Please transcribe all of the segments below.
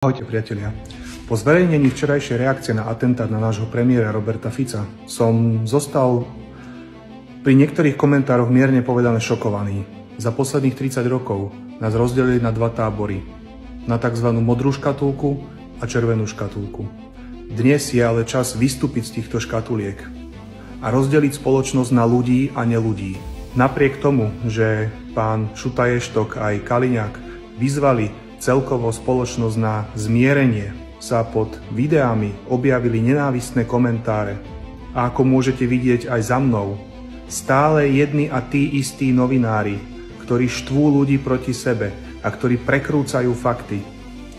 Ahojte priatelia. Po zverejnení včerajšej reakcie na atentát na nášho premiéra Roberta Fica som zostal pri niektorých komentároch mierne povedané šokovaný. Za posledných 30 rokov nás rozdelili na dva tábory. Na tzv. Modrú škatulku a červenú škatulku. Dnes je ale čas vystúpiť z týchto škatuliek a rozdeliť spoločnosť na ľudí a neľudí. Napriek tomu, že pán Šutaj-Eštok aj Kaliňák vyzvali celkovo spoločnosť na zmierenie, sa pod videami objavili nenávistné komentáre. A ako môžete vidieť aj za mnou, stále jedni a tí istí novinári, ktorí štvú ľudí proti sebe a ktorí prekrúcajú fakty.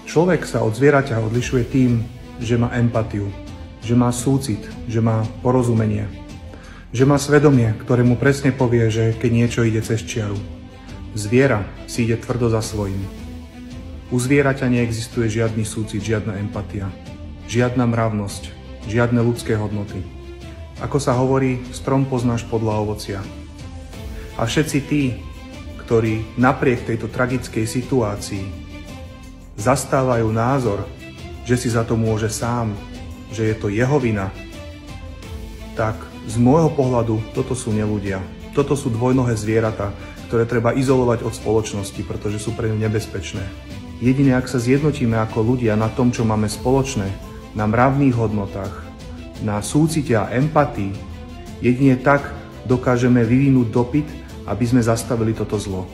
Človek sa od zvieraťa odlišuje tým, že má empatiu, že má súcit, že má porozumenie, že má svedomie, ktoré mu presne povie, že keď niečo ide cez čiaru. Zviera si ide tvrdo za svojím. U zvieraťa neexistuje žiadny súcit, žiadna empatia, žiadna mravnosť, žiadne ľudské hodnoty. Ako sa hovorí, strom poznáš podľa ovocia. A všetci tí, ktorí napriek tejto tragickej situácii zastávajú názor, že si za to môže sám, že je to jeho vina, tak z môjho pohľadu toto sú neľudia. Toto sú dvojnohé zvieratá, ktoré treba izolovať od spoločnosti, pretože sú pre ňu nebezpečné. Jedine ak sa zjednotíme ako ľudia na tom, čo máme spoločné, na mravných hodnotách, na súcite a empatii, jedine tak dokážeme vyvinúť dopyt, aby sme zastavili toto zlo.